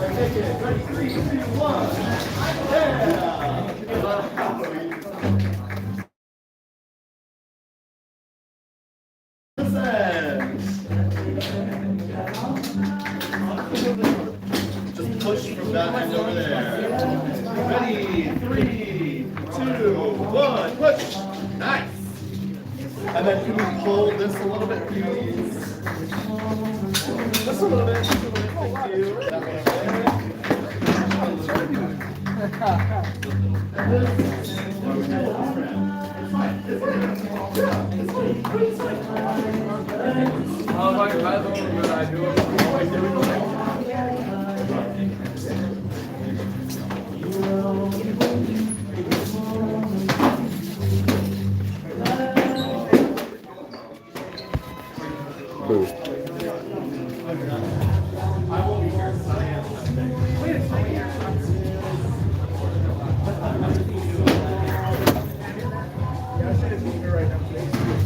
Ready, 3, 2, 1. Yeah. Just push from that end over there. Ready, 3, 2, 1, push. Nice. And then can we pull this a little bit, please? Just a little bit. Thank you.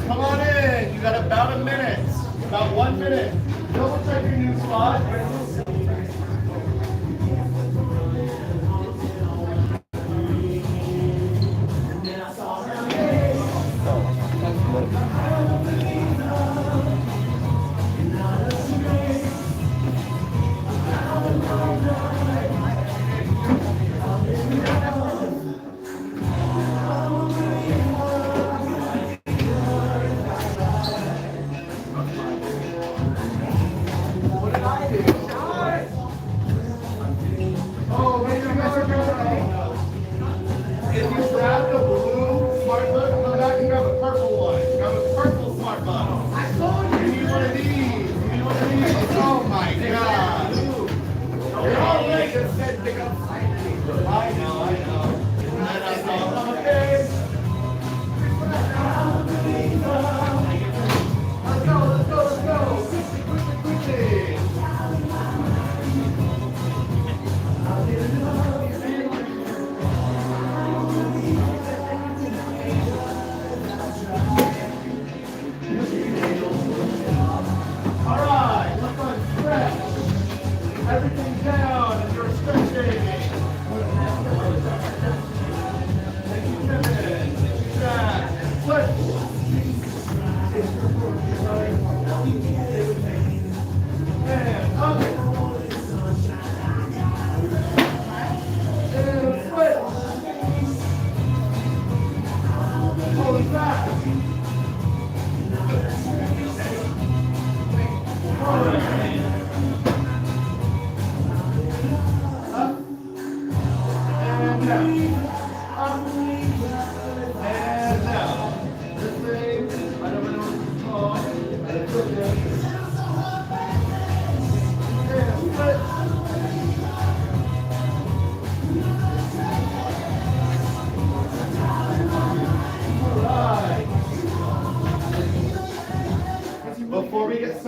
Come on in. You got about a minute. About 1 minute. Double check your new spot. Everything down as you're stretching. Thank you, Kevin. Thank you, Jack. Switch. And up. And switch. Hold it back. Before we get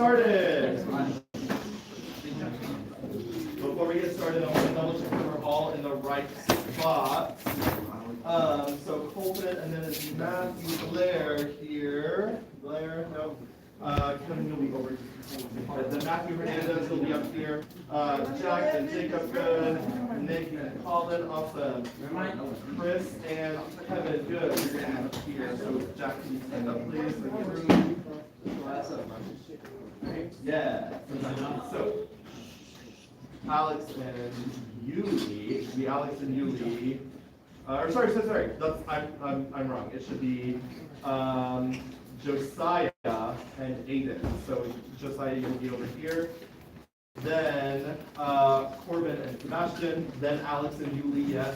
started, I want to double check that we're all in the right spot. So Colton, and then it's Matthew, Blair here. Blair, no. Kevin, you'll be over. Then Matthew Hernandez will be up here. Jack and Jacob, good. Nick and Colin, awesome. Chris and Kevin, good. You're going to be up here. So Jack, can you stand up, please? Yeah. So Alex and Yuli. It should be Alex and Yuli. Sorry. That's I'm wrong. It should be Josiah and Aiden. So Josiah, you'll be over here. Then Corbin and Sebastian. Then Alex and Yuli, yes.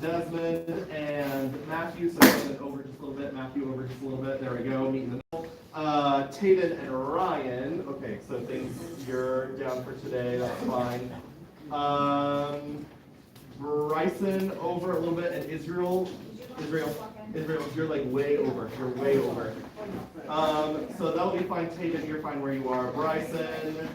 Desmond and Matthew. So Desmond over just a little bit. Matthew over just a little bit. There we go. Meet in the middle. Taden and Ryan. Okay, so things you're down for today. That's fine. Bryson over a little bit, and Israel, you're like way over. You're way over. So that'll be fine. Taden, you're fine where you are. Bryson.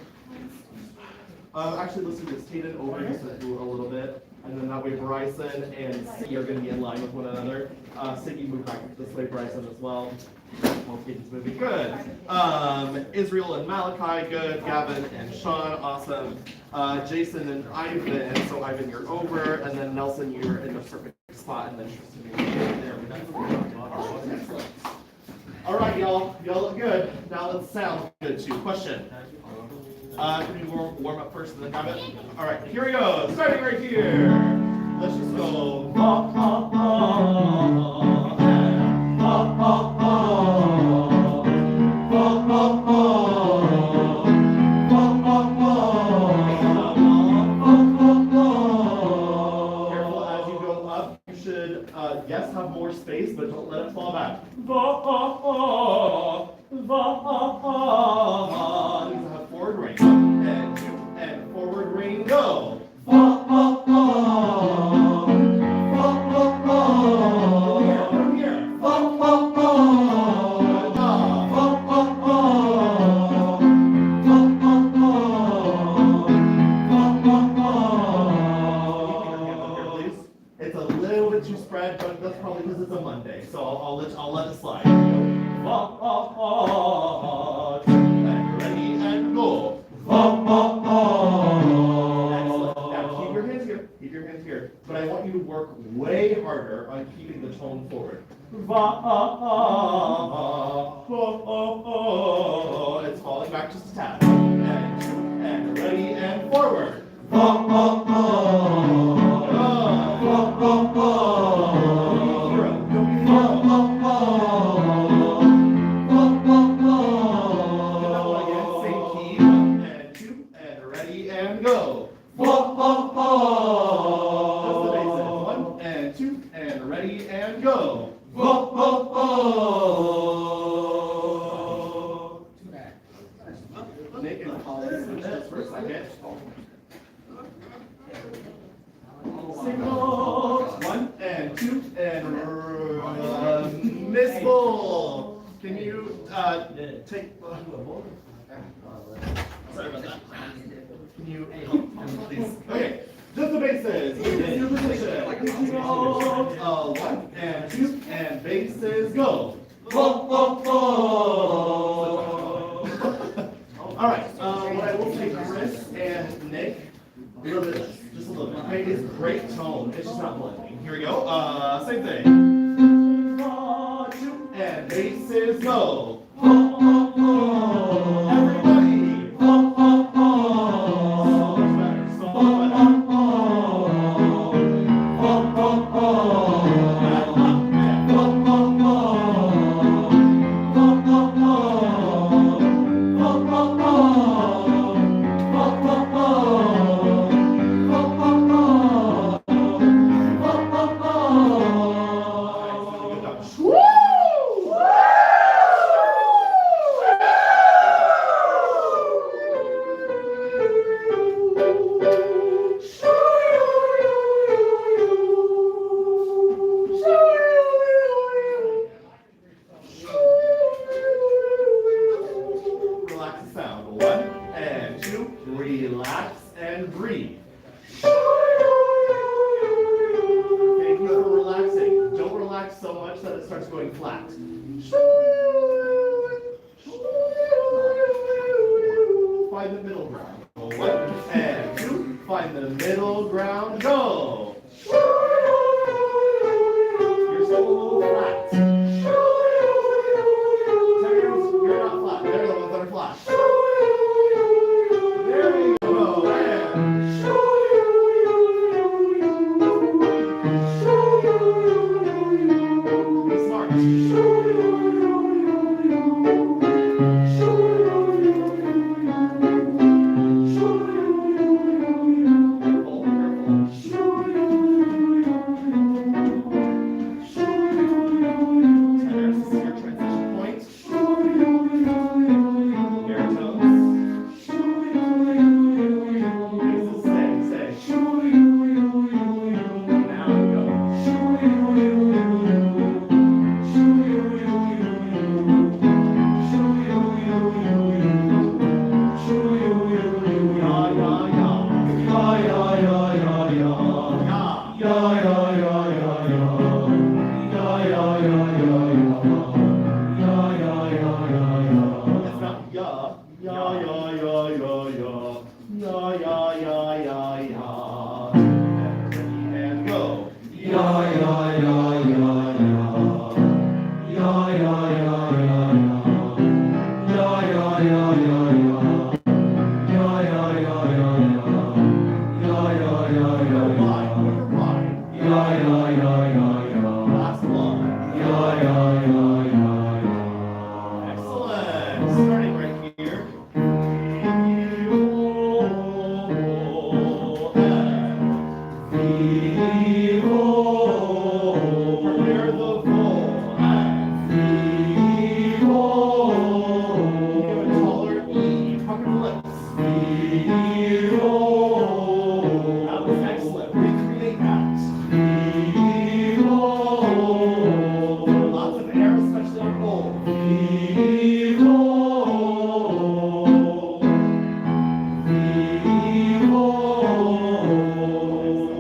Actually, let's do this. Taden over just a little bit. And then that way Bryson and Siggy are going to be in line with one another. Siggy, move back this way, Bryson as well. Both kids moving good. Israel and Malachi, good. Gavin and Sean, awesome. Jason and Ivan, so Ivan, you're over. And then Nelson, you're in the perfect spot. And then Tristan, you're there. Excellent. All right, y'all. Y'all look good. Now let's sound good too. Question. Can you warm up first and then have it? All right, here we go. Starting right here. Let's just go. Careful as you go up. You should, yes, have more space, but don't let it fall back. These have forward ring. And two, and forward ring, go. From here. It's a little bit too spread, but that's probably because it's a Monday. So I'll let it slide. And ready and go. Excellent. Now keep your hands here. Keep your hands here. But I want you to work way harder on keeping the tone forward. It's falling back just a tad. And ready and forward. Go. That's the basics. 1 and 2 and ready and go. Nick and Paul, this for a second. Signals. 1 and 2 and Miss Bull. Can you take? Sorry about that. Can you help, please? Okay, just the bases. In your position. 1 and 2 and bases go. All right. What I will say, Chris and Nick, a little bit, just a little bit. Okay, it's great tone. It's just not blending. Here we go. Same thing. 2 and bases go. Everybody. Relax and breathe. Thank you for relaxing. Don't relax so much that it starts going flat. Find the middle ground. 1 and 2. Find the middle ground. Go. You're still a little flat. You're not flat. They're the ones that are flat. There we go. Be smart. Prepare the vowel. Give a taller E. Pucker the lips. That was excellent. Recreate that. Lots of air, especially on O.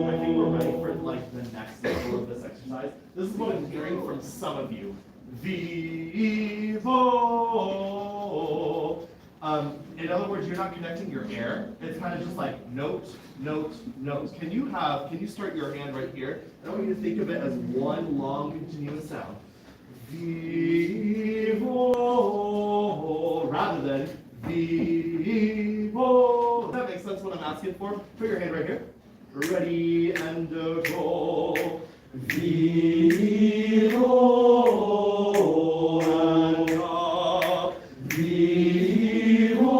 I think we're ready for like the next level of this exercise. This is what I'm hearing from some of you. Vivo. In other words, you're not connecting your air. It's kind of just like note, note, note. Can you start your hand right here? I want you to think of it as one long continuous sound. Vivo, rather than vivo. Does that make sense what I'm asking for? Put your hand right here. Ready and go. Vivo and up. Vivo.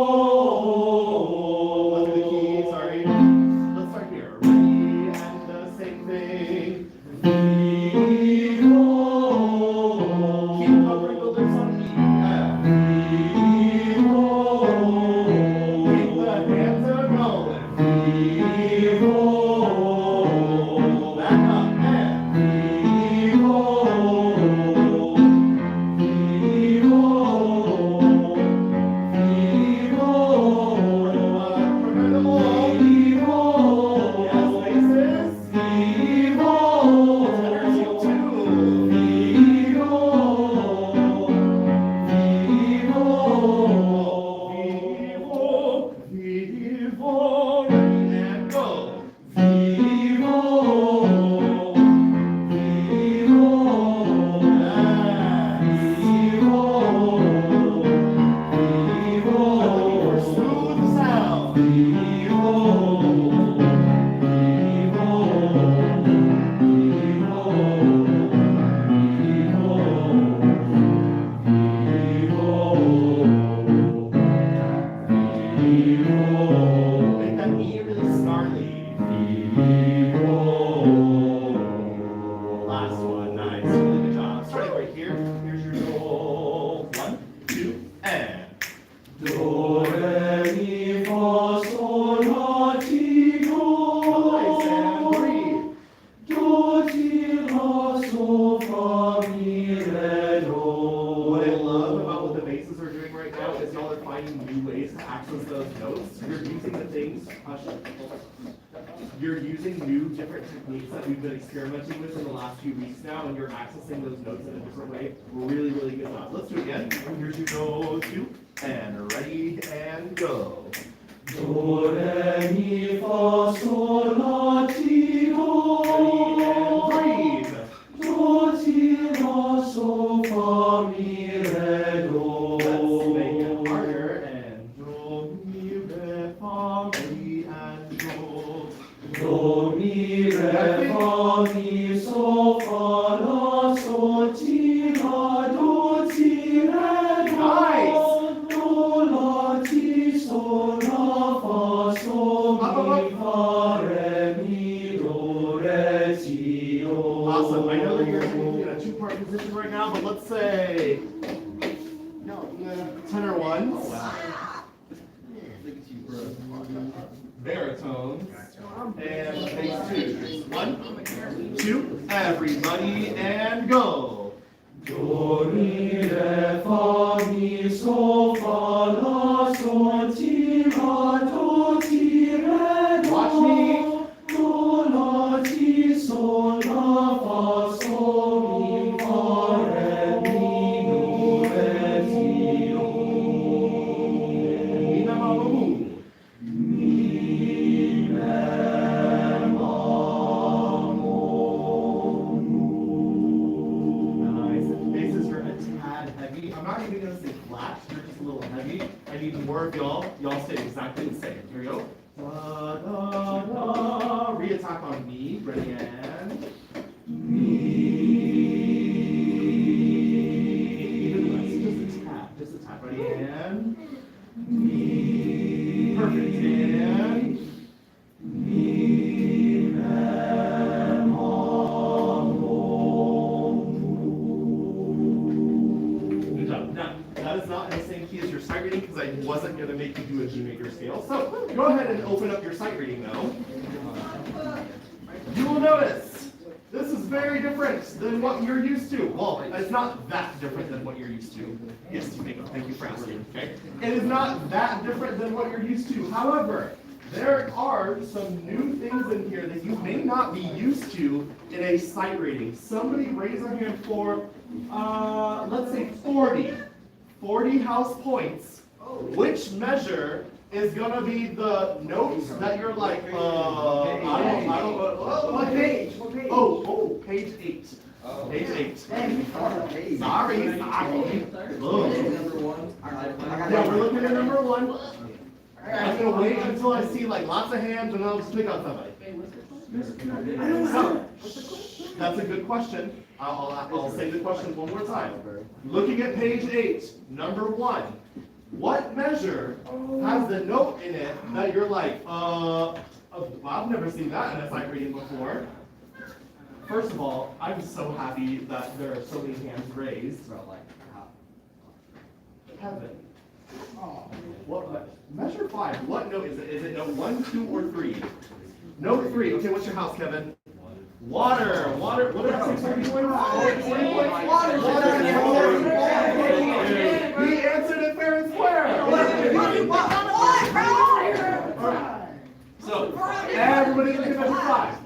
Under the key, sorry. Let's start here. Ready and the same thing. Vivo. Keep covering the lips on E. Vivo. Keep the hands are going. Vivo. Back up and vivo. Vivo. Vivo. Prepare the ball. Vivo. Yes, faces. Vivo. Energy two. Vivo. Vivo. Vivo. Vivo. Ready and go. Vivo. Vivo. Vivo. Vivo. More smooth sound. Vivo. Vivo. Make that E really snarly. Last one, nice, really good job. Starting right here, here's your roll. 1, 2, and. Do, re, mi, fa, sol, la, ti, do. Nice, and breathe. Do, ti, la, sol, fa, mi, re, do. What I love about what the basses are doing right now is y'all are finding new ways to access those notes. You're using the things, you're using new different techniques that we've been experimenting with in the last few weeks now, and you're accessing those notes in a different way. Really, really good job. Let's do it again. Here's your go to, and ready and go. Do, re, mi, fa, sol, la, ti, do. Ready and breathe. Do, ti, la, sol, fa, mi, re, do. Let's make it harder. And do, mi, re, fa, mi, and do. Do, mi, re, fa, mi, sol, fa, la, sol, ti, la, do, ti, re, do. Nice. Do, la, ti, sol, la, fa, sol, mi, fa, re, mi, do, re, ti, do. Awesome. I know that you're in a two-part position right now, but let's say tenor ones. Oh, wow. Baritones and bass twos. 1, 2, everybody, and go. Do, mi, re, fa, mi, sol, fa, la, sol, ti, la, do, ti, re, do. Watch me. Do, la, ti, sol, la, fa, sol, mi, fa, re, mi, do, re, ti, do. Mi, ma, ma, ma, mu. Nice. Basses are a tad heavy. I'm not even going to say flat, they're just a little heavy. I need more of y'all. Y'all stay exactly the same. Here we go. Da, da, da. Re-attack on me. Ready and. Me. Even less. Just a tap. Ready and. Me. Perfect. And. Me. if you do a G major scale. So go ahead and open up your sight reading though. You will notice this is very different than what you're used to. Well, it's not that different than what you're used to. Yes, thank you for asking. Okay, it is not that different than what you're used to. However, there are some new things in here that you may not be used to in a sight reading. Somebody raise their hand for, let's say 40 house points. Which measure is gonna be the notes that you're like, I don't what page? Oh, page 8. Page 8. Sorry. Yeah, we're looking at number 1. I'm gonna wait until I see like lots of hands and I'll just pick on somebody. So, that's a good question. I'll say the question one more time. Looking at page 8, number 1. What measure has the note in it that you're like, I've never seen that in a sight reading before. First of all, I'm so happy that there are so many hands raised. Kevin. What measure 5? What note is it? Is it note 1, 2, or 3? Note 3. Okay, what's your house, Kevin? Water. What did I say? 40 points? Water. He answered it fair and square. So everybody look at measure 5.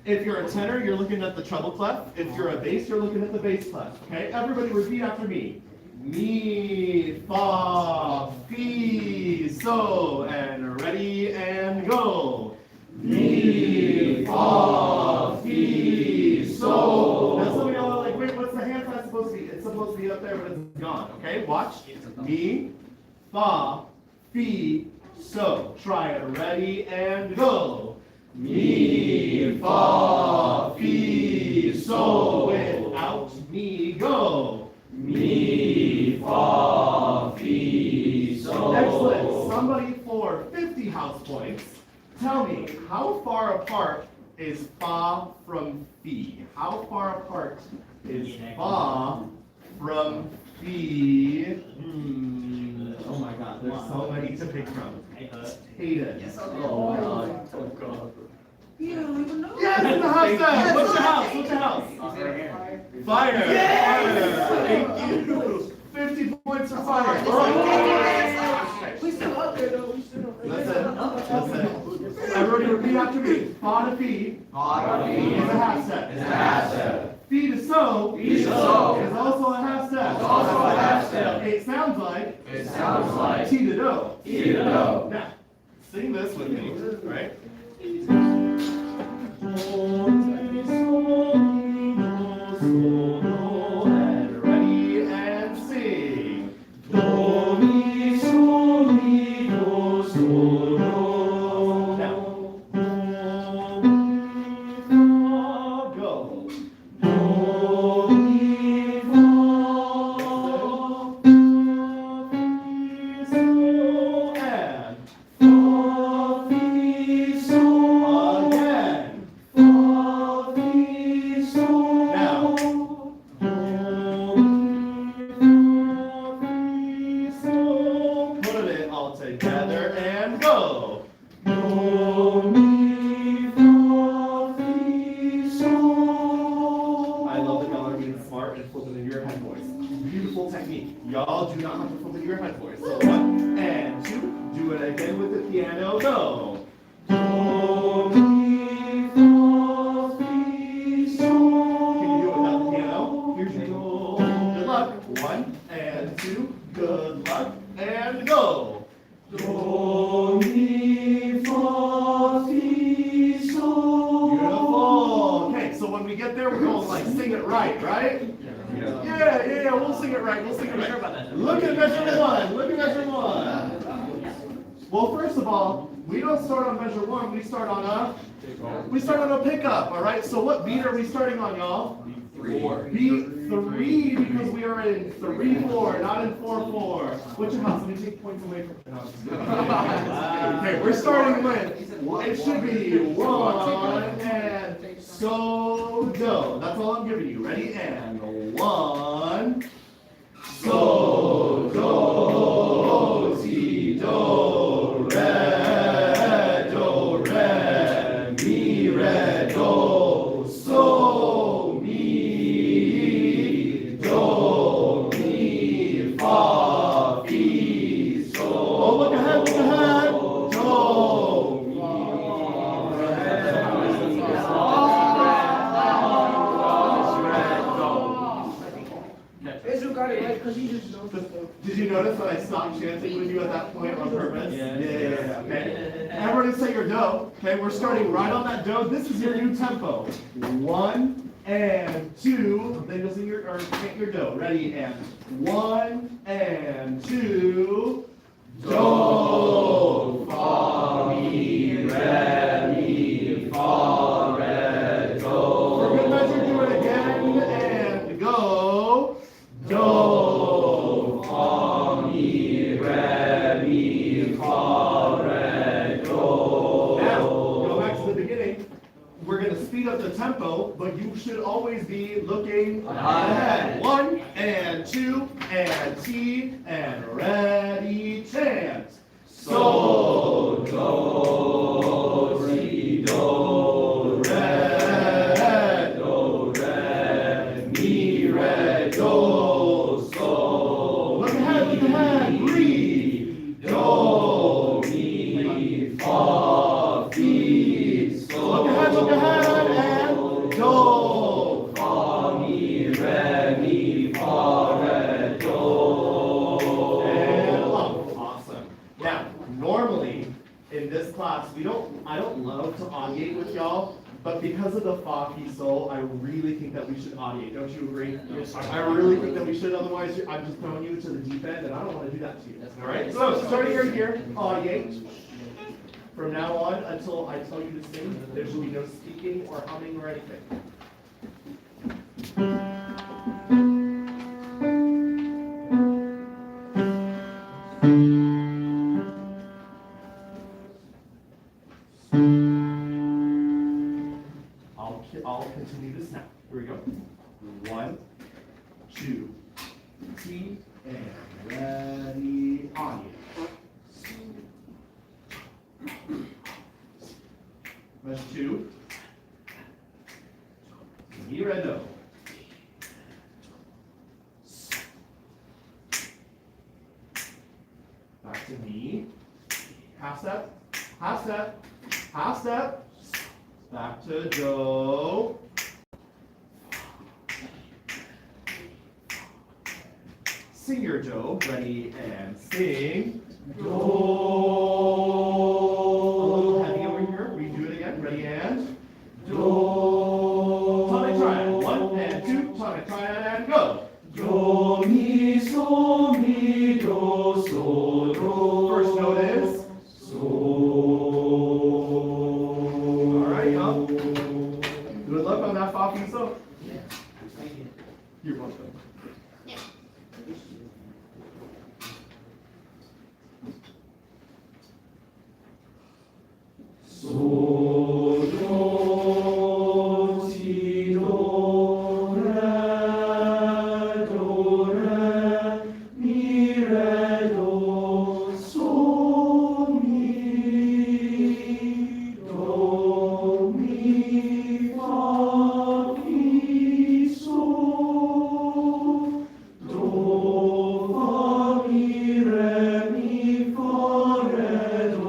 If you're a tenor, you're looking at the treble clef. If you're a bass, you're looking at the bass clef. Okay, everybody repeat after me. Mi, fa, fi, so, and ready and go. Mi, fa, fi, so. Now some of y'all are like, wait, what's the hand sign supposed to be? It's supposed to be up there, but it's gone. Okay, watch. Mi, fa, fi, so. Try it. Ready and go. Mi, fa, fi, so. Without me, go. Mi, fa, fi, so. Excellent. Somebody for 50 house points. Tell me, how far apart is fa from fi? How far apart is fa from fi? Oh my God, there's so many to pick from. Hayden. Yes. Oh my God. Oh God. You don't even know. Yes, in the house set. What's your house? What's your house? Fire. Yes. Fire. Thank you. 50 points for fire. We still up there though. We still up there. Listen. Everybody repeat after me. Fa to fi. Fa to fi. Is a half step. Is a half step. Fi to so. Fi to so. Is also a half step. Is also a half step. It sounds like. It sounds like. Ti to do. Ti to do. Now, sing this with me, right? And ready and sing. Do, mi, so, mi, do, so, do. Now. Go. Do, mi, fa, mi, so, and fa, mi, so. Again. Fa, mi, so. Now. Put it all together and go. Do, mi, fa, mi, so. I love that y'all are being smart and flipping in your head voice. Beautiful technique. Y'all do not have to flip in your head voice. So 1 and 2. Do it again with the piano. Go. Do, mi, fa, mi, so. Can you do it without the piano? Here's your go. Good luck. 1 and 2. Good luck. And go. Do, mi, fa, mi, so. Beautiful. Okay, so when we get there, we're going to like sing it right? Yeah, we'll sing it right. Look at measure 1. Look at measure 1. Well, first of all, we don't start on measure 1. We start on a pickup. All right. So what beat are we starting on, y'all? 4. Beat 3 because we are in 3/4, not in 4/4. What's your house? Let me take points away from your house. Okay, we're starting with. It should be 1 and so do. That's all I'm giving you. Ready? And 1. So do, si do. Did you notice that I stopped chanting with you at that point on purpose? Yeah. Okay. Everybody say your do. Okay, we're starting right on that do. This is your new tempo. 1 and 2. Then you'll sing your or chant your do. Ready and 1 and 2. Do, fa, mi, re, mi, fa, re, do. For good measure, do it again and go. Do, fa, mi, re, mi, fa, re, do. Now, go back to the beginning. We're going to speed up the tempo, but you should always be looking ahead. 1 and 2 and T and ready, chant. So, do, si, do, re, mi, re, do, so. Look ahead, breathe. Do, mi, fa, fi, so. Look ahead, and do, fa, mi, re, mi, fa, re, do. And up. Awesome. Now, normally in this class, I don't love to audiate with y'all, but because of the fa, fi, sol, I really think that we should audiate. Don't you agree? Yes. I really think that we should. Otherwise, I'm just throwing you to the deep end, and I don't want to do that to you. All right. So starting right here, audiate. From now on, until I tell you to sing, there should be no speaking or humming or anything. I'll continue this now. Here we go. 1, 2, T, and ready, audience. Measure 2. Mi, re, do. Back to mi. Half step, half step, half step. Back to do. Sing your do. Ready and sing. Do. A little heavy over here. We do it again. Ready and do. Tonic triad. 1 and 2. Tonic triad and go. Do, mi, so, mi, do, so, do. First note is so. All right, y'all. Good luck on that fa, fi, so. You're welcome. So, do, si, do, re, mi, re, do, so, mi, do, mi, fa, fi, so, do, fa, mi, re, mi, fa, re, do.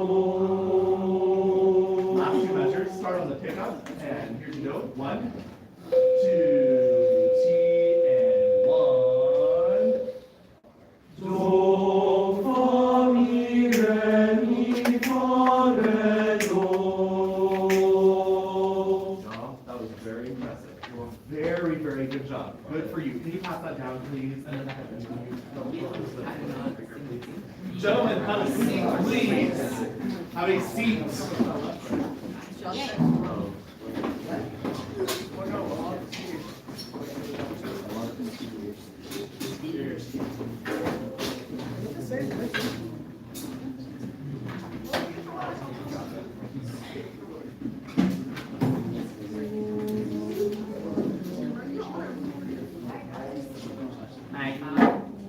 Last two measures, start on the pickup, and here's your note. 1, 2, T, and 1. Do, fa, mi, re, mi, fa, re, do. John, that was very impressive. You were very, very good job. Good for you. Can you pass that down, please? Gentlemen, have a seat, please. Have a seat.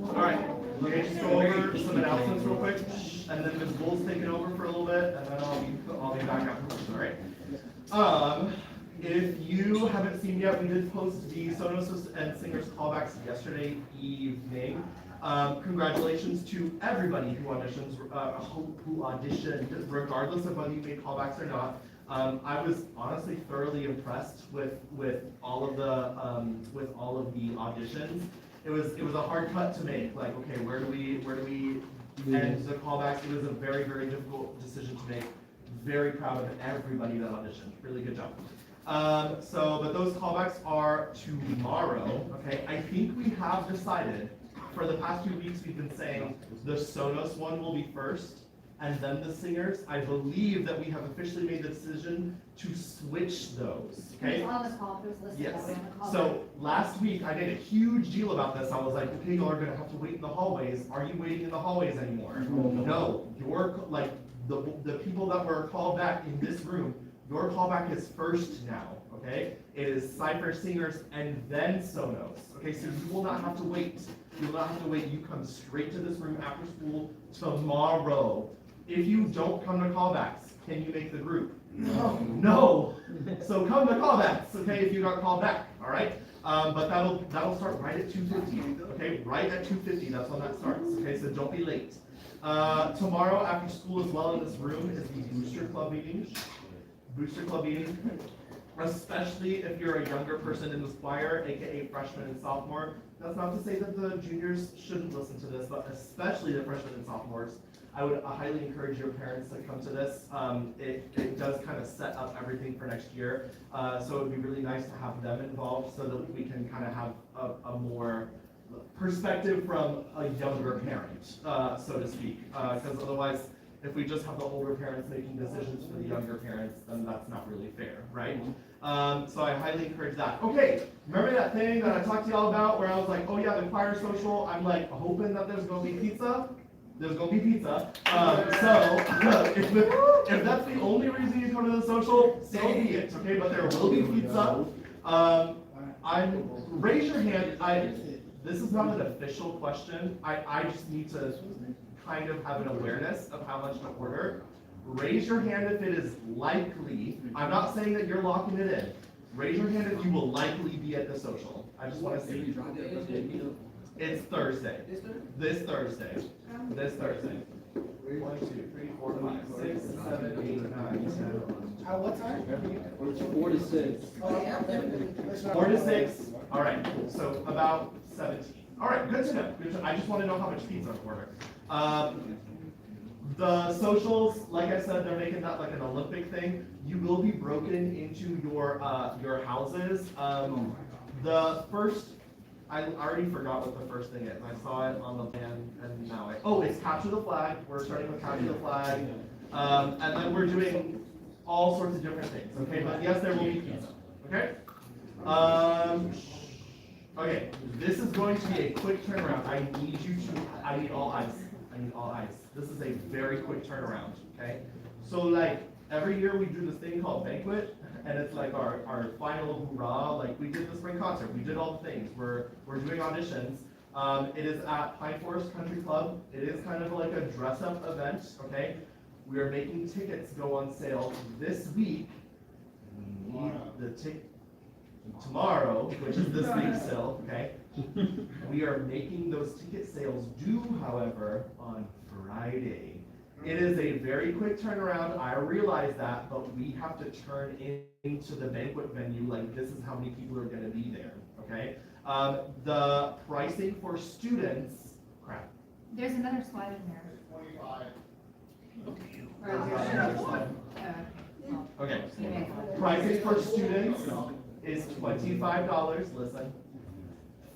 All right, let me just go over some announcements real quick, and then Ms. Bull's taking over for a little bit, and then I'll be back afterwards. All right. If you haven't seen yet, we did post the Sonos and Singers callbacks yesterday evening. Congratulations to everybody who auditioned, regardless of whether you made callbacks or not. I was honestly thoroughly impressed with all of the auditions. it was a hard cut to make, like, okay, where do we end the callbacks? It was a very, very difficult decision to make. Very proud of everybody that auditioned, really good job. But those callbacks are tomorrow, okay? I think we have decided, for the past 2 weeks, we've been saying the Sonos one will be first, and then the singers. I believe that we have officially made the decision to switch those, okay? It's on the call, it was listed Yes. that way on the call. So last week, I made a huge deal about this. I was like, okay, y'all are gonna have to wait in the hallways. Are you waiting in the hallways anymore? No, like, the people that were called back in this room, your callback is first now, okay? It is Cypher, Singers, and then Sonos, okay? So you will not have to wait. You will not have to wait. You come straight to this room after school tomorrow. If you don't come to callbacks, can you make the group? No. So come to callbacks, okay, if you got called back, all right? But that'll start right at 2:50, okay? Right at 2:50, that's when that starts, okay? So don't be late. Tomorrow after school as well in this room is the Booster Club meeting. Booster Club meeting, especially if you're a younger person in this choir, aka freshman and sophomore. That's not to say that the juniors shouldn't listen to this, but especially the freshmen and sophomores. I would highly encourage your parents to come to this. It does kind of set up everything for next year. So it would be really nice to have them involved so that we can kind of have a more perspective from a younger parent, so to speak. Because otherwise, if we just have the older parents making decisions for the younger parents, then that's not really fair, right? So I highly encourage that. Okay, remember that thing that I talked to y'all about where I was like, oh yeah, the choir social, I'm like hoping that there's gonna be pizza? There's gonna be pizza. If that's the only reason you come to the social, so be it, okay? But there will be pizza. Raise your hand. This is not an official question. I just need to kind of have an awareness of how much to order. Raise your hand if it is likely. I'm not saying that you're locking it in. Raise your hand if you will likely be at the social. I just want to see. It's Thursday. This Thursday. This Thursday. 1, 2, 3, 4, 5, 6, 7, 8, 9, 10. At what time? 4 to 6. 4 to 6. All right. So about 17. All right. Good to know. Good to, I just want to know how much pizza to order. The socials, like I said, they're making that like an Olympic thing. You will be broken into your houses. The first, I already forgot what the first thing is. I saw it on the plan, and now it's capture the flag. We're starting with capture the flag, and then we're doing all sorts of different things. Okay, but yes, there will be pizza. Okay. Okay, this is going to be a quick turnaround. I need all eyes. I need all eyes. This is a very quick turnaround, okay? So like, every year we do this thing called banquet, and it's like our final hurrah. Like, we did the spring concert, we did all the things. We're doing auditions. It is at Pine Forest Country Club. It is kind of like a dress-up event, okay? We are making tickets go on sale this week. We need the tomorrow, which is this week still, okay? We are making those ticket sales due, however, on Friday. It is a very quick turnaround, I realize that, but we have to turn into the banquet venue, like this is how many people are gonna be there, okay? The pricing for students, crap. There's another slide in there. 25. Or There's there's another slide. Okay. you may have it. Pricing for students is $25, listen.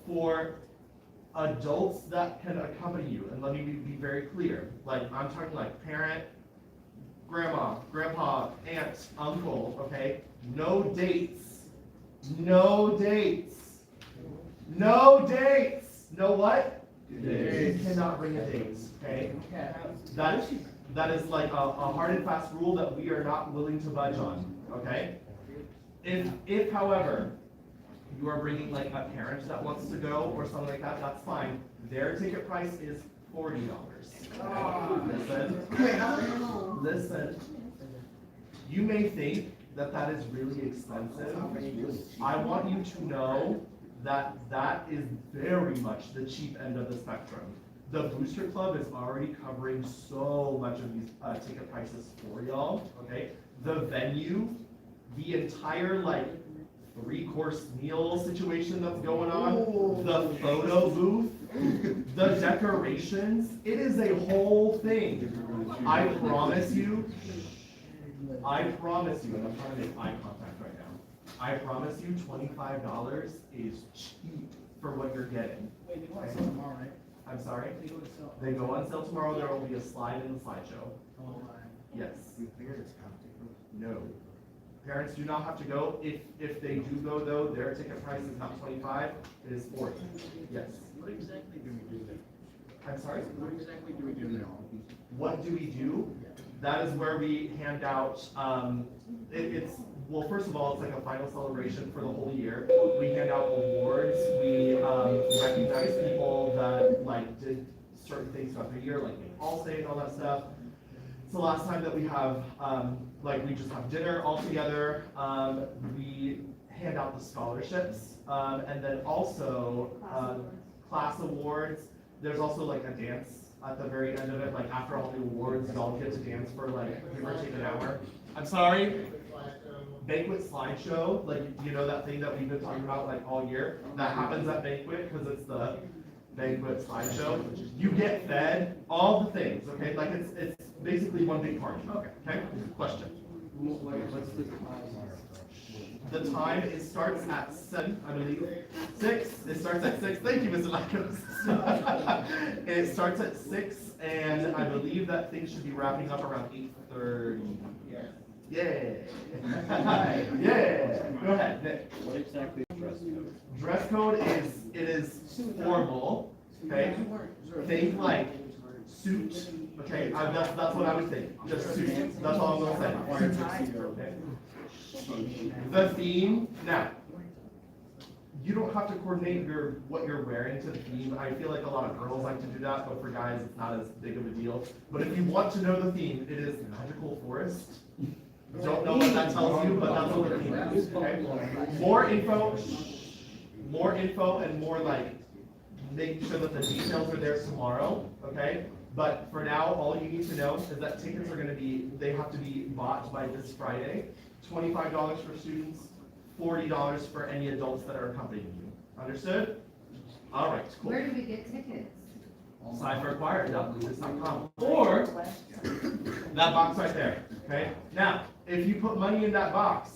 For adults that can accompany you, and let me be very clear, like I'm talking like parent, grandma, grandpa, aunt, uncle, okay? No dates. No dates. No dates. No what? You cannot bring a date, okay? That is like a hard and fast rule that we are not willing to budge on, okay? If however, you are bringing like a parent that wants to go or something like that, that's fine. Their ticket price is $40. Listen. You may think that is really expensive. I want you to know that that is very much the cheap end of the spectrum. The Booster Club is already covering so much of these ticket prices for y'all, okay? The venue, the entire like 3/4 3-course meal situation that's going on, the photo booth, the decorations. It is a whole thing. I promise you, and I'm trying to make eye contact right now. I promise you, $25 is cheap for what you're getting. Wait, you want some tomorrow, right? I'm sorry? They go to sell. They go on sale tomorrow. There will be a slide in the slideshow. Oh, my. Yes. No. Parents do not have to go. If they do go though, their ticket price is not 25, it is 40. Yes. What exactly do we do there? I'm sorry? What exactly do we do there? What do we do? That is where we hand out, well, first of all, it's like a final celebration for the whole year. We hand out awards. We recognize people that like did certain things throughout the year, like All State and all that stuff. It's the last time that we have, we just have dinner all together. We hand out the scholarships, and then also class awards. There's also like a dance at the very end of it, like after all the awards, y'all get to dance for like, give or take an hour. I'm sorry? Banquet slideshow, like, you know that thing that we've been talking about like all year? That happens at Banquet, because it's the banquet slideshow. You get fed, all the things, okay? Like, it's basically one big party. Okay? Question? What's the time? The time, it starts at 7, I believe. 6, it starts at 6. Thank you, Mr. Lacos. It starts at 6, and I believe that thing should be wrapping up around 8:30. Yeah. Yeah. Go ahead, Nick. What exactly is dress code? Dress code is formal, okay? Think like suit, okay? That's what I would think, just suit. That's all I'm gonna say. Okay? The theme, now, you don't have to coordinate what you're wearing to the theme. I feel like a lot of girls like to do that, but for guys, it's not as big of a deal. But if you want to know the theme, it is Magical Forest. Don't know what that tells you, but that's what the theme is, okay? More info and more like, making sure that the details are there tomorrow, okay? But for now, all you need to know is that tickets are gonna be, they have to be bought by this Friday. $25 for students, $40 for any adults that are accompanying you. Understood? All right, cool. Where do we get tickets? Cypheracquired.lucas.com or that box right there, okay? Now, if you put money in that box,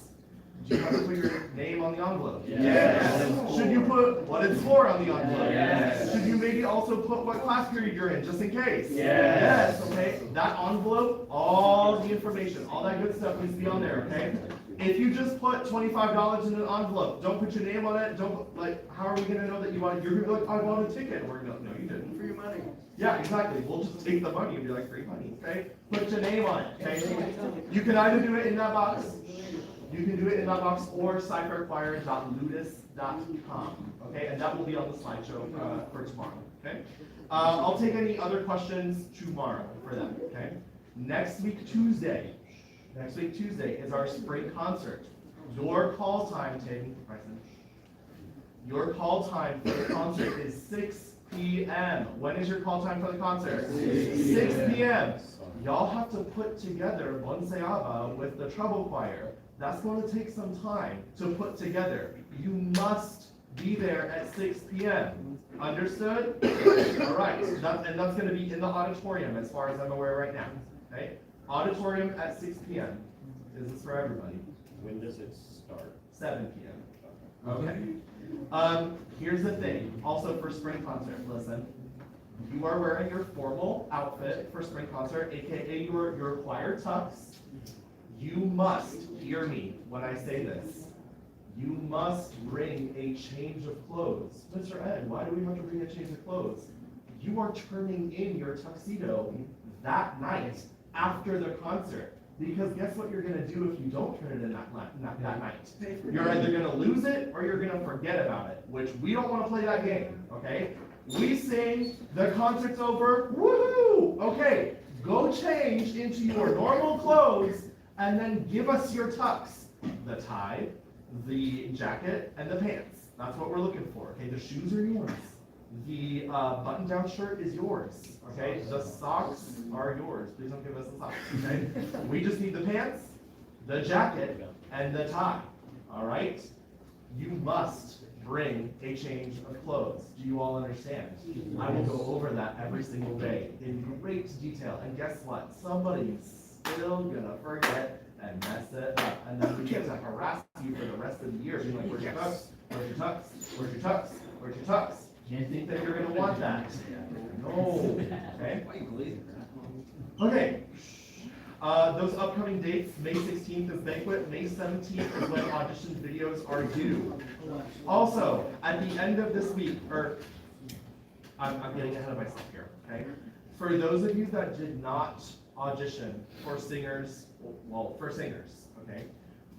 do you have to put your name on the envelope? Yes. Should you put what it's for on the envelope? Yes. Should you maybe also put what class period you're in, just in case? Yes. Okay? That envelope, all the information, all that good stuff needs to be on there, okay? If you just put $25 in an envelope, don't put your name on it, how are we gonna know that you're gonna be like, I bought a ticket? We're gonna, no, you didn't. Free money. Yeah, exactly. We'll just take the money and be like, free money, okay? Put your name on it, okay? You can either do it in that box, or cypheracquired.ludus.com, okay? And that will be on the slideshow for tomorrow, okay? I'll take any other questions tomorrow for them, okay? Next week Tuesday is our spring concert. Your call time, Tim, Bryson. Your call time for the concert is 6 p.m. When is your call time for the concert? 6 p.m. Y'all have to put together Bonseaba with the treble choir. That's going to take some time to put together. You must be there at 6 p.m. Understood? All right. And that's going to be in the auditorium as far as I'm aware right now. Okay? Auditorium at 6 p.m. Is this for everybody? When does it start? 7 p.m. Okay. Here's the thing. Also for spring concert, listen. You are wearing your formal outfit for spring concert, aka your choir tux. You must hear me when I say this. You must bring a change of clothes. Mr. Ed, why do we have to bring a change of clothes? You are turning in your tuxedo that night after the concert. Because guess what you're gonna do if you don't turn it in that night? You're either gonna lose it or you're gonna forget about it, which we don't wanna play that game, okay? We sing, the concert's over, woohoo! Okay, go change into your normal clothes and then give us your tux. The tie, the jacket, and the pants. That's what we're looking for, okay? The shoes are yours. The button-down shirt is yours, okay? The socks are yours. Please don't give us the socks, okay? We just need the pants, the jacket, and the tie, all right? you must bring a change of clothes. Do you all understand? I will go over that every single day in great detail. And guess what? Somebody's still gonna forget and mess it up. And then we get to harass you for the rest of the year, being like, where's your tux? Where's your tux? Where's your tux? Where's your tux? Do you think that you're gonna want that? No, okay? Okay. Those upcoming dates, May 16th is banquet, May 17th is when audition videos are due. Also, at the end of this week, or, I'm getting ahead of myself here, okay? For those of you that did not audition for singers, okay?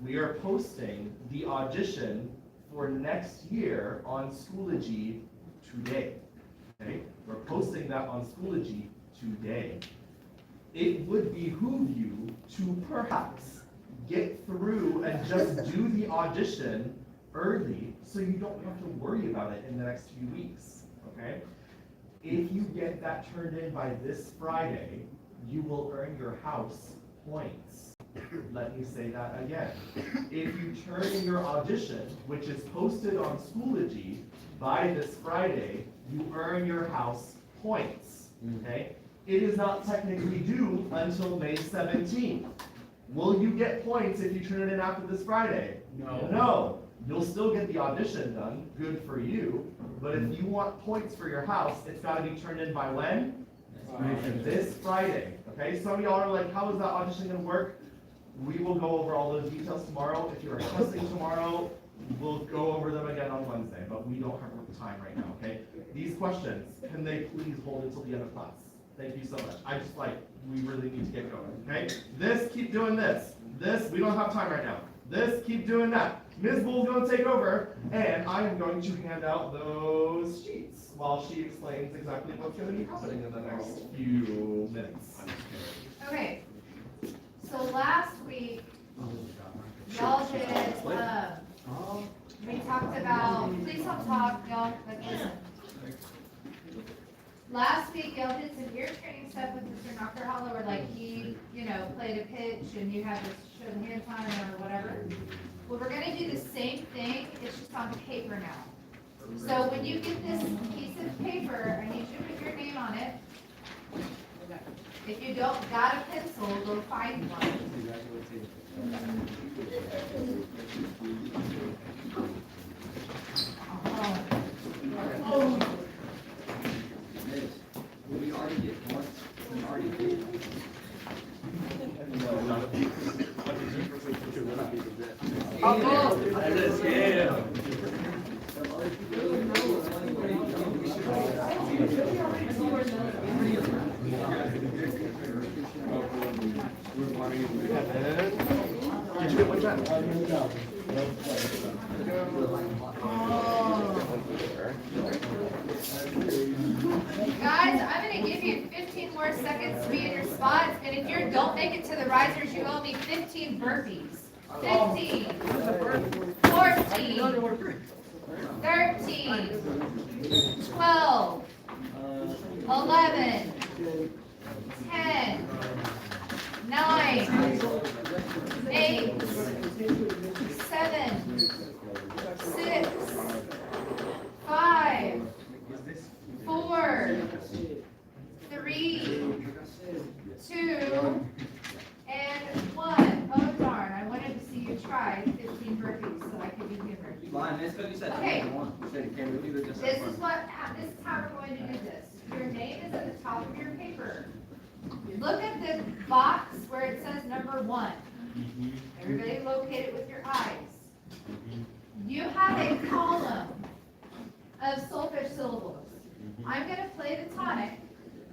We are posting the audition for next year on Schoology today, okay? We're posting that on Schoology today. It would behoove you to perhaps get through and just do the audition early so you don't have to worry about it in the next few weeks, okay? If you get that turned in by this Friday, you will earn your house points. Let me say that again. If you turn in your audition, which is posted on Schoology, by this Friday, you earn your house points, okay? It is not technically due until May 17th. Will you get points if you turn it in after this Friday? No. No. You'll still get the audition done, good for you, but if you want points for your house, it's gotta be turned in by when? This Friday, okay? Some of y'all are like, how is that audition gonna work? We will go over all those details tomorrow. If you're requesting tomorrow, we'll go over them again on Wednesday, but we don't have time right now, okay? These questions, can they please hold until the end of class? Thank you so much. We really need to get going, okay? This, keep doing this. This, we don't have time right now. This, keep doing that. Ms. Bull's gonna take over, and I'm going to hand out those sheets while she explains exactly what's gonna be happening in the next few minutes. Okay, so last week, y'all did, we talked about, please don't talk, y'all, like, listen. Last week, y'all did some ear training stuff with Mr. Knocker Hollow, where like he, played a pitch and you had to show the hand time or whatever. Well, we're gonna do the same thing, it's just on paper now. So when you get this piece of paper, I need you to put your name on it. If you don't got a pencil, go find one. Oh. We already did once. We already did. Did you get one done? Guys, I'm gonna give you 15 more seconds to be in your spots, and if you don't make it to the risers, you owe me 15 burpees. 15, 14, 13, 12, 11, 10, 9, 8, 7, 6, 5, 4, 3, 2, and 1. Oh darn, I wanted to see you try 15 burpees so I could be humorous. Fine, that's what you said. Okay. You said it can't do this. This is how we're going to do this. Your name is at the top of your paper. Look at the box where it says number 1. Everybody locate it with your eyes. You have a column of solfege syllables. I'm going to play the tonic,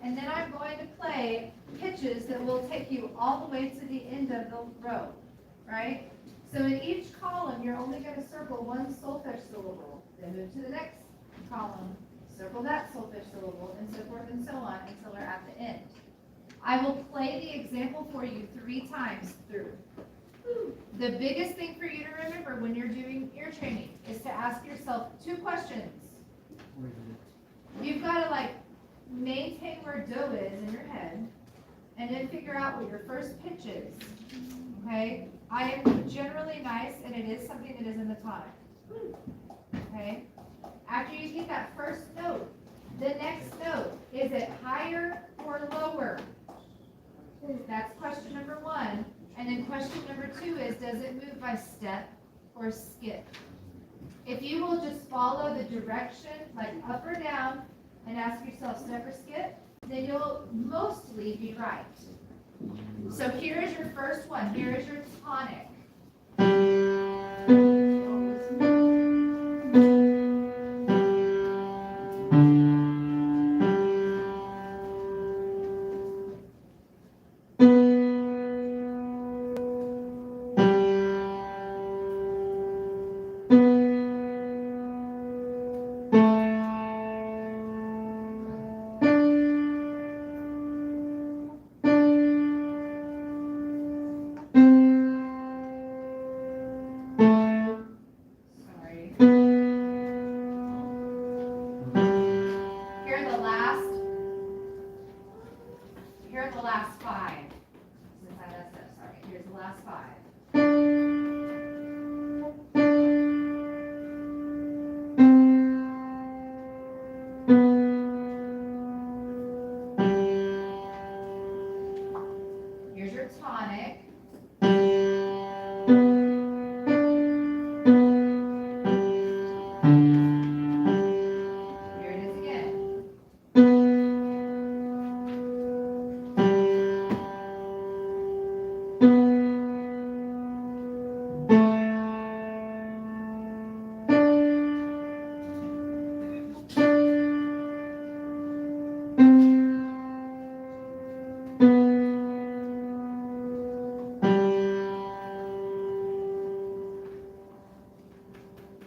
and then I'm going to play pitches that will take you all the way to the end of the row, right? So in each column, you're only going to circle one solfege syllable, then move to the next column, circle that solfege syllable, and so forth and so on until we're at the end. I will play the example for you 3 times through. The biggest thing for you to remember when you're doing ear training is to ask yourself 2 questions. You've got to maintain where do is in your head, and then figure out what your first pitch is. Okay? I am generally nice, and it is something that is in the tonic. Okay? After you get that first note, the next note, is it higher or lower? That's question number one. And then question number two is, does it move by step or skip? If you will just follow the direction, like up or down, and ask yourself step or skip, then you'll mostly be right. So here is your first one. Here is your tonic. Sorry. Here are the last five. Since I messed up, sorry. Here's the last five. Here's your tonic. Here it is again.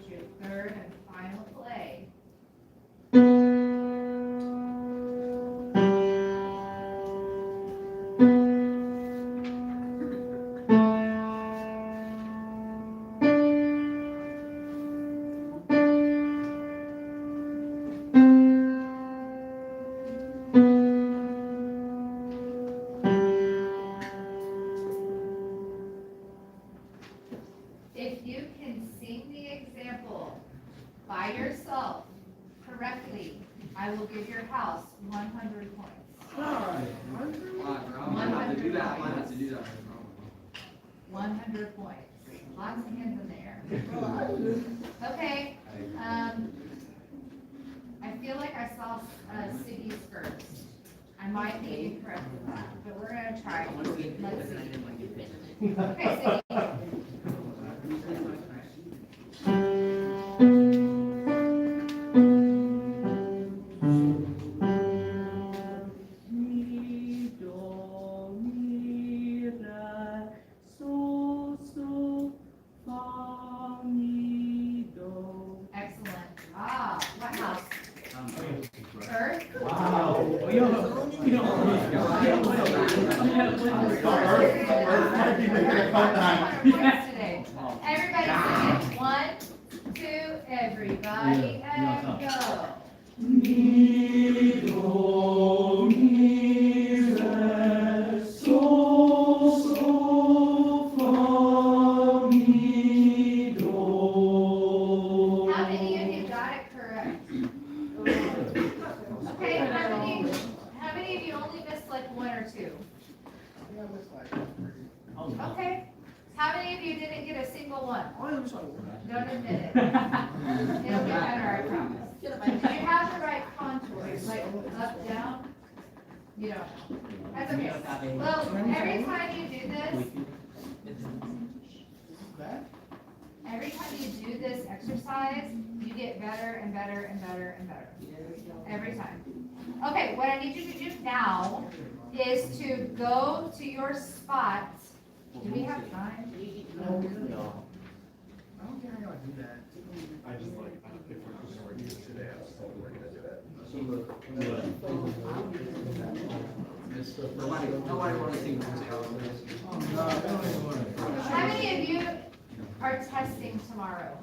Here's your third and final play. If you can sing the example by yourself correctly, I will give your house 100 points. I might have to do that, I might have to do that. 100 points. Lots of hands in the air. Okay, I feel like I saw Siggy's first. I might be incorrect with that, but we're gonna try. Let's see. Okay, Siggy. Mi, do, mi, re, so, so, fa, mi, do. Excellent. Ah, what house? Earth? Wow. Today. Everybody sing it. 1, 2, everybody, and go. Mi, do, mi, re, so, so, fa, mi, do. How many of you got it correct? Okay, how many of you only missed like 1 or 2? Okay. How many of you didn't get a single one? Don't admit it. It'll get better, I promise. Did you have the right contours, like up, down? You don't. That's okay. Well, every time you do this, exercise, you get better and better and better and better. Every time. Okay, what I need you to do now is to go to your spot. Do we have time? No. I don't think I gotta do that. I just like, if we're just going to do it today, I was totally gonna do it. Nobody wants to see this. How many of you are testing tomorrow?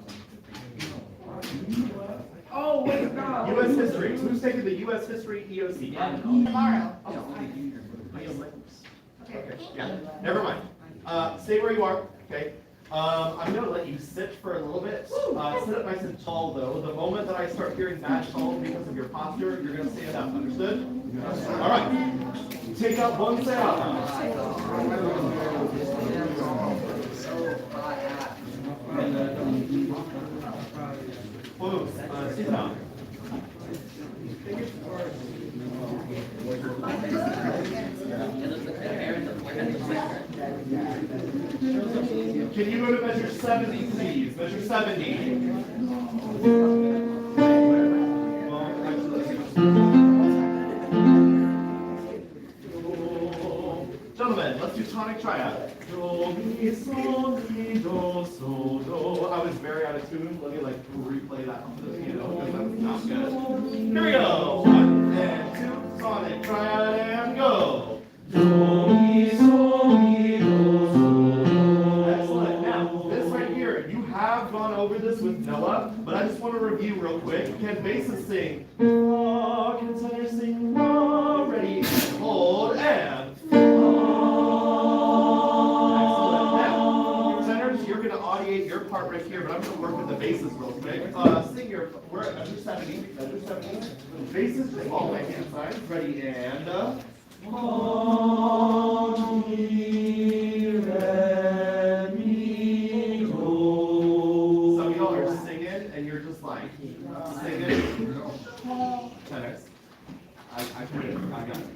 Oh, wait, no. U.S. history. Who's taking the U.S. history EOC? Tomorrow. Okay. Okay, yeah, never mind. Stay where you are, okay? I'm gonna let you sit for a little bit. Sit up nice and tall though. The moment that I start hearing bad tone because of your posture, you're gonna stand up, understood? All right. Take out one, say out. Whoa, sit down. Can you go to measure 70, please? Measure 70. Gentlemen, let's do tonic triad. Do, mi, sol, mi, do, so, do. I was very out of tune. Let me replay that onto the piano because that's not good. Here we go. 1 and 2. Sonic triad and go. Do, mi, sol, mi, do, so, do. Excellent. Now, this right here, you have gone over this with Noah, but I just want to review real quick. Can basses sing? Can tenors sing? Ready, hold, and. Your part right here, but I'm going to work with the basses real quick. Sing your, we're at measure 70, measure 70. Basses just follow my hand signs. Ready, and some of y'all are singing, and you're just like, singing. Tenors. I got it.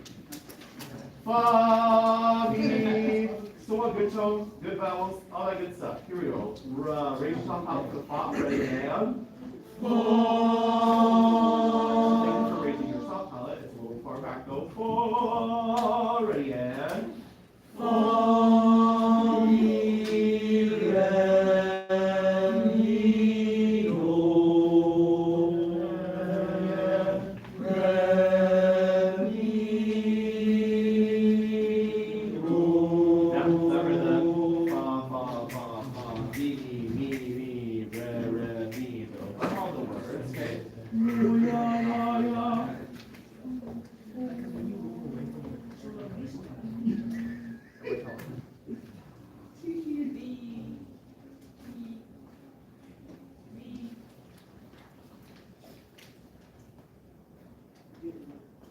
Fa, mi. Still want good tones, good vowels, all that good stuff. Here we go. Raise your top out to the fa, ready, and fa. Thank you for raising your soft palate. It's a little far back. Go fa, ready, and fa, mi, re, mi, do, re, mi, do. That rhythm, fa, fa, fa, fa, mi, mi, re, re, mi, do. That's all the words, okay? Ya, ya, ya.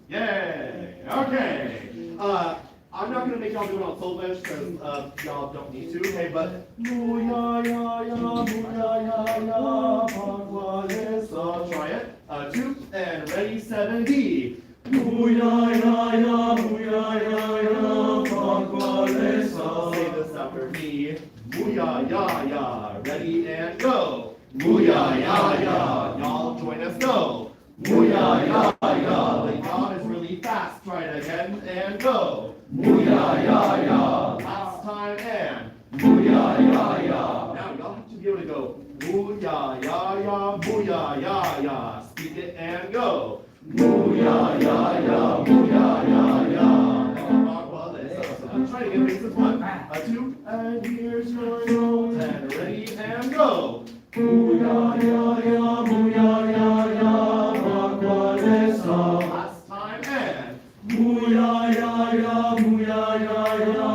Yay! Okay. I'm not gonna make y'all do it on Solfege because y'all don't need to. Okay, but mu ya ya ya mu ya ya ya try it. 2 and ready 70. Mu ya ya ya mu ya ya ya say this after me. Mu ya ya ya. Ready and go. Mu ya ya ya. Y'all join us. Go. Mu ya ya ya. The yaw is really fast. Try it again and go. Mu ya ya ya. Last time and mu ya ya ya. Now y'all have to be able to go. Mu ya ya ya. Mu ya ya ya. Speak it and go. Mu ya ya ya. Mu ya ya ya. I'm trying to get bases 1, 2, and here's your note and ready and go. Mu ya ya ya. Mu ya ya ya. Last time and mu ya ya ya, mu ya ya ya,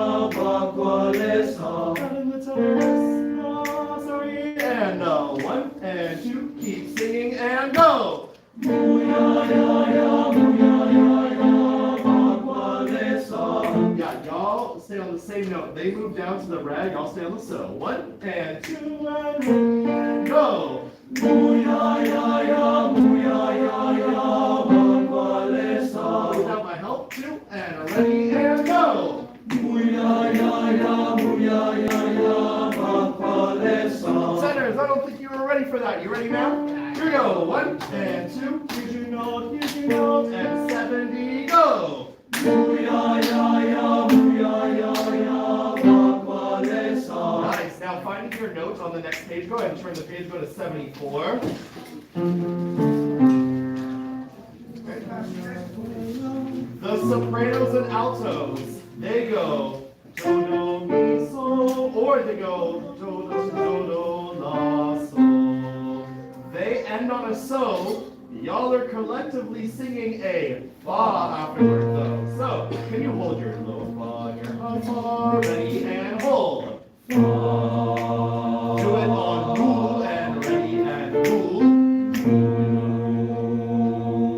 sorry, and 1 and 2, keep singing and go. Mu ya ya ya, mu ya ya ya, yeah, y'all stay on the same note. They move down to the re, y'all stay on the so. 1 and 2 and go. Mu ya ya ya, mu ya ya ya, without my help, 2 and ready and go. Mu ya ya ya, mu ya ya ya, Centers, I don't think you were ready for that. You ready now? Here we go. 1 and 2, here's your note, and 70, go. Mu ya ya ya, mu ya ya ya, nice. Now finding your notes on the next page, go ahead and turn the page, go to 74. The sopranos and altos, they go do, do, mi, so, or they go do, do, do, do, la, so. They end on a so. Y'all are collectively singing a fa afterward though. So, can you hold your low fa and your high fa? Ready and hold. Do it on move and ready and move.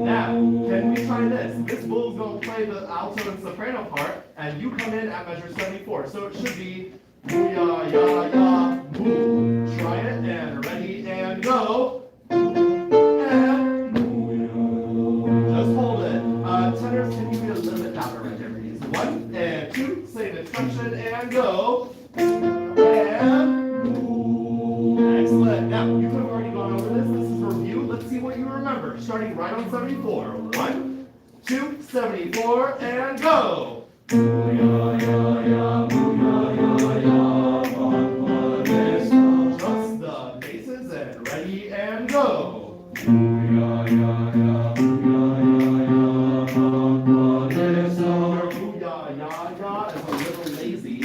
Now, can we try this? This bull's gonna play the alto and soprano part, and you come in at measure 74. So it should be moo ya ya ya moo. Try it and ready and go. And just hold it. Tenors, can you be a little bit louder right there, please? 1 and 2, same instruction and go. And excellent. Now, you could have already gone over this. This is a review. Let's see what you remember. Starting right on 74. 1, 2, 74, and go. Just the bases and ready and go. Your boo-ya-ya-ya is a little lazy.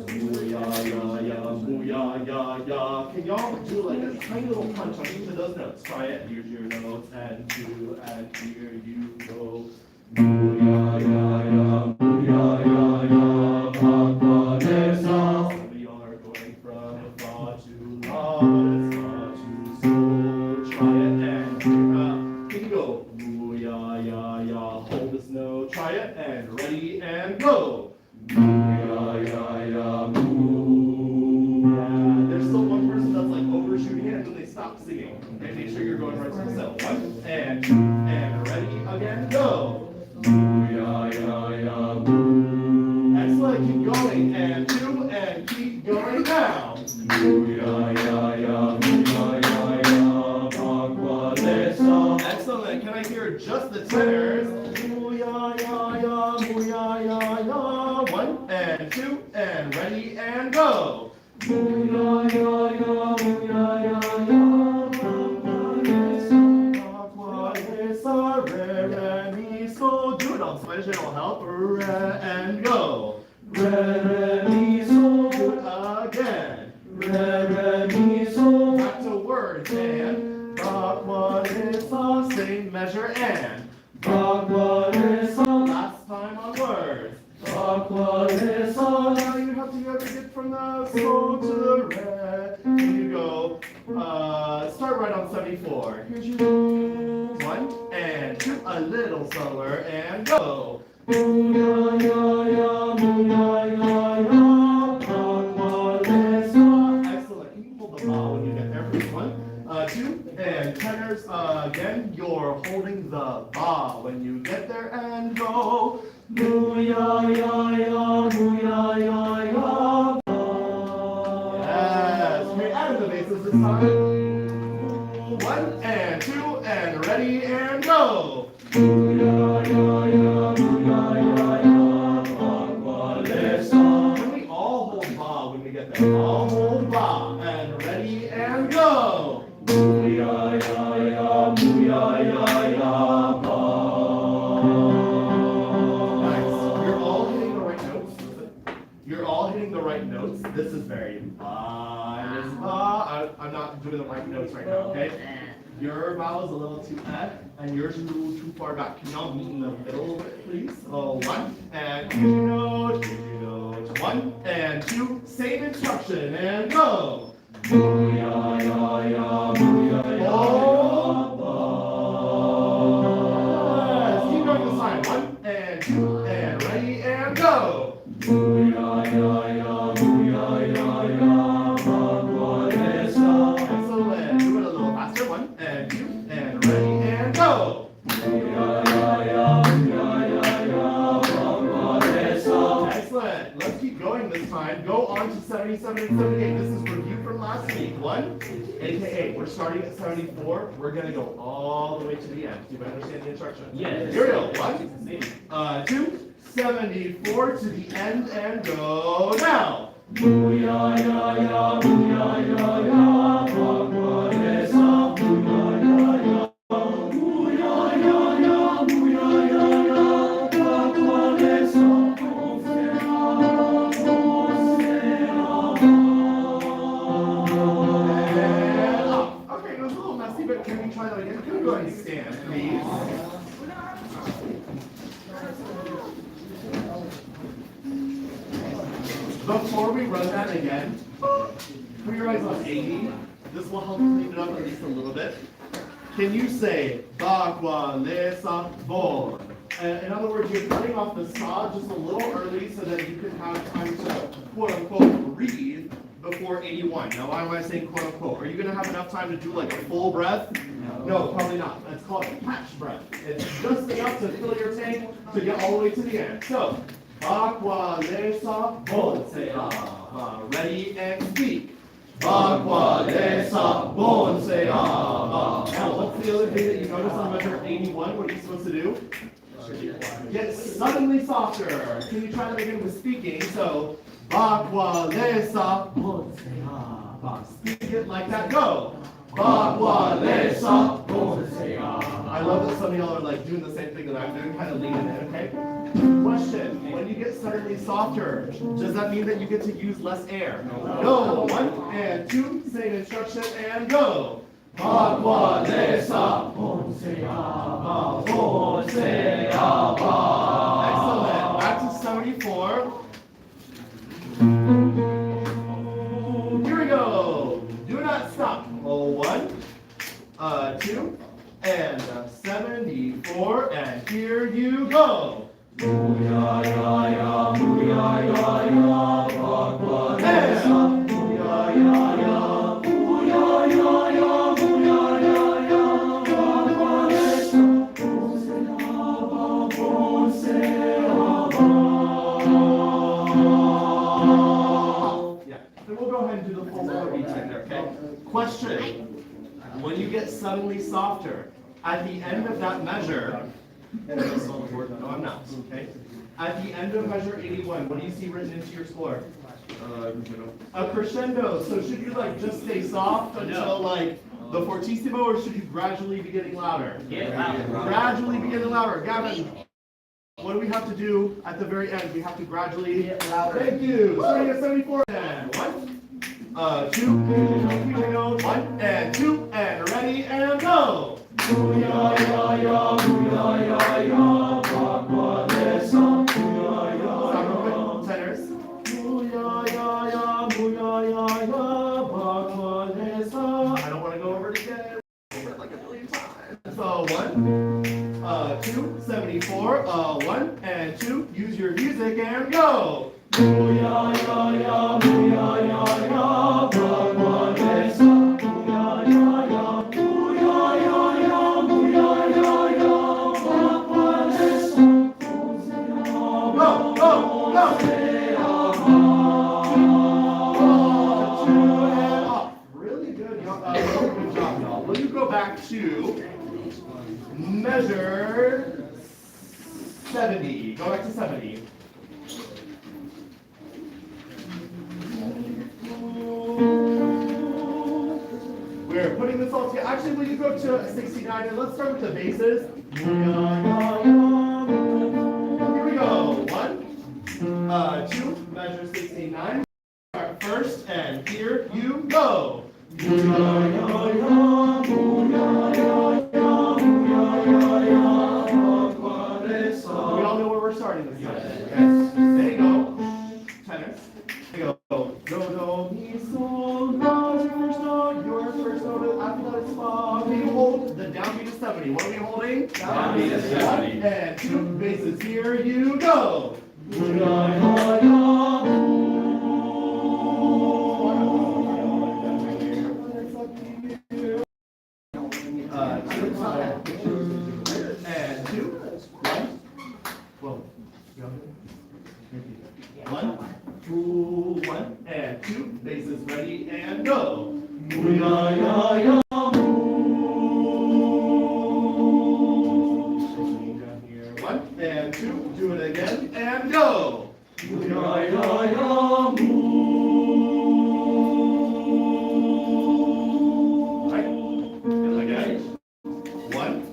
Boo-ya-ya-ya, boo-ya-ya-ya. Can y'all do like a tiny little punch on each of those notes? Try it. Here's your notes, and 2, and here you go. Boo-ya-ya-ya, boo-ya-ya-ya, ba-ba-de-sa. Some of y'all are going from fa to la, but it's fa to sol. Try it, and here you go. Boo-ya-ya-ya, hold this note. Try it, and ready, and go. Boo-ya-ya-ya, boo. Yeah, there's still one person that's like overshooting it until they stop singing. And make sure you're going right to the cell. 1 and 2 and ready again, go. Boo-ya-ya-ya, boo. Excellent, keep going. And 2 and keep going now. Boo-ya-ya-ya, boo-ya-ya-ya, ba-ba-de-sa. Excellent, can I hear just the tenors? Boo-ya-ya-ya, boo-ya-ya-ya. 1 and 2 and ready and go. Boo-ya-ya-ya, boo-ya-ya-ya, ba-ba-de-sa, re, re, mi, so. Do it on Spanish, it'll help. Re and go. Re, re, mi, so. Do it again. Re, re, mi, so. Back to words and ba-ba-de-sa, same measure and ba-ba-de-sa. Last time on words. Ba-ba-de-sa. Now you have to get from the so to the re. Here you go. Start right on 74. Here's your 1 and 2, a little slower, and go. Boo-ya-ya-ya, boo-ya-ya-ya, ba-ba-de-sa. Excellent. Can you hold the ba when you get there? First 1, 2, and tenors again. You're holding the ba when you get there, and go. Boo-ya-ya-ya, boo-ya-ya-ya, ba. Yes. We're out of the bases this time. 1 and 2 and ready and go. Boo-ya-ya-ya, boo-ya-ya-ya, ba-ba-de-sa. Can we all hold ba when we get there? All hold ba and ready and go. Boo-ya-ya-ya, boo-ya-ya-ya, ba. Nice. You're all hitting the right notes. Listen. You're all hitting the right notes. This is very I'm not doing the right notes right now, okay? Your vowel is a little too and yours is a little too far back. Can y'all meet in the middle a little bit, please? Oh, 1 and here's your note, 1 and 2, same instruction, and go. Boo-ya-ya-ya, boo-ya-ya-ya, ba. Yes, keep going this time. 1 and 2 and ready and go. Boo-ya-ya-ya, boo-ya-ya-ya, ba-ba-de-sa. Excellent. Do it a little faster. 1 and 2 and ready and go. Boo-ya-ya-ya, boo-ya-ya-ya, ba-ba-de-sa. Excellent. Let's keep going this time. Go on to 77 and 78. This is review from last week. 1, aka we're starting at 74. We're gonna go all the way to the end. Do you understand the instruction? Yes. Here we go. 1, 2, 74 to the end and go now. Boo-ya-ya-ya, boo-ya-ya-ya, ba-ba-de-sa. Boo-ya-ya-ya, boo-ya-ya-ya, boo-ya-ya-ya, ba-ba-de-sa. Okay, it was a little messy, but can we try that again? Can we go ahead and stand, please? Before we run that again, put your eyes on 80. This will help clean it up at least a little bit. Can you say, ba, qua, le, sa, bo? In other words, you're cutting off the sa just a little early so that you can have time to, quote unquote, breathe before 81. Now, why am I saying quote unquote? Are you going to have enough time to do like a full breath? No, probably not. That's called a catch breath. It's just enough to fill your tank to get all the way to the end. So, ba, qua, le, sa, bo, say, ah, ready and speak. Ba, qua, le, sa, bo, say, ah, Now, what's the other thing that you notice on measure 81? What are you supposed to do? Get suddenly softer. Can you try that again with speaking? So, ba, qua, le, sa, bo, say, ah, Speak it like that. Go. Ba, qua, le, sa, bo, say, I love that some of y'all are like doing the same thing that I'm doing, kind of leaning in, okay? Question, when you get suddenly softer, does that mean that you get to use less air? No. 1 and 2, same instruction, and go. Ba, qua, le, sa, bo, say, ba, bo, say, ba. Excellent. Back to 74. Here we go. Do not stop. 1, 2, and 74, and here you go. Booyah, ya, ya, booyah, ya, ya, ba, ba, le, sa. Booyah, ya, ya, booyah, ya, ya, booyah, ya, ya, ba, ba, le, sa. Bo, se, ah, ba, bo, se, ah, ba. Yeah, then we'll go ahead and do the full blow beats right there, okay? Question. When you get suddenly softer, at the end of that measure, no, I'm not, okay? At the end of measure 81, what do you see written into your score? A crescendo. So should you like just stay soft until like the fortissimo, or should you gradually be getting louder? Gradually be getting louder. Gavin, what do we have to do at the very end? We have to gradually get louder. Thank you. Starting at 74 and 1, 2, here we go. 1 and 2 and ready and go. Booyah, ya, ya, booyah, ya, ya, ba, ba, le, sa. Booyah, ya, ya. Tenors. Booyah, ya, ya, booyah, ya, ya, ba, ba, le, sa. I don't want to go over it again. Over it like a million times. So 1, 2, 74, 1 and 2. Use your music and go. Booyah, ya, ya, booyah, ya, ya, ba, ba, le, sa. Booyah, ya, ya, booyah, ya, ya. Go, go, go! Really good, good job, y'all. Will you go back to measure 70? Go back to 70. We're putting this all together. Actually, will you go to 69 and let's start with the basses. Here we go. 1, 2, measure 69. Start first, and here you go. We all know where we're starting this time. Yes. There you go. Tenors. There you go. Do, do, mi, sol, la, your first note. Your first note after that is fa. Okay, you hold the downbeat of 70. What are we holding? Downbeat of 70. 1 and 2 basses. Here you go. And 2, 1. Whoa. 1, 2, 1, and 2. Basses ready and go. Booyah, ya, ya, down here. 1 and 2. Do it again and go. Booyah, ya, ya, right. Again. 1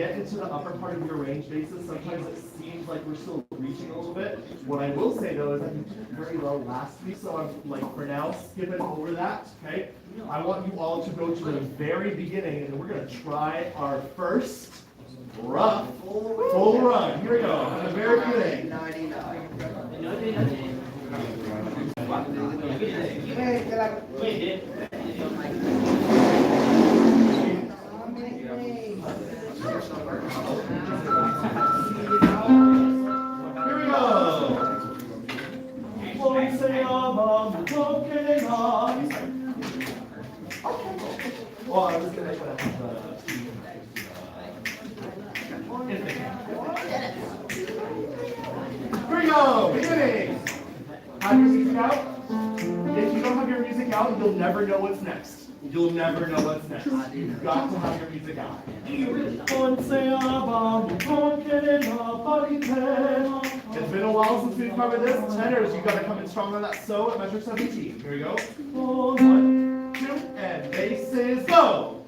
get into the upper part of your range basis, sometimes it seems like we're still reaching a little bit. What I will say though is that you did very well last week, so I'm like for now skipping over that, okay? I want you all to go to the very beginning and we're gonna try our first rough full run. Here we go, at the very beginning. Here we go. Well, I was gonna put up here we go, beginning. Have your music out. If you don't have your music out, you'll never know what's next. You'll never know what's next. You've got to have your music out. It's been a while since we've covered this. Tenors, you gotta come in strong on that so at measure 17. Here we go. 1, 2, and basses go.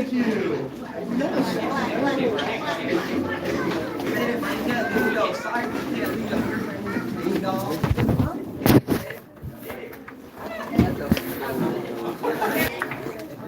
Thank you. You can't leave your dog.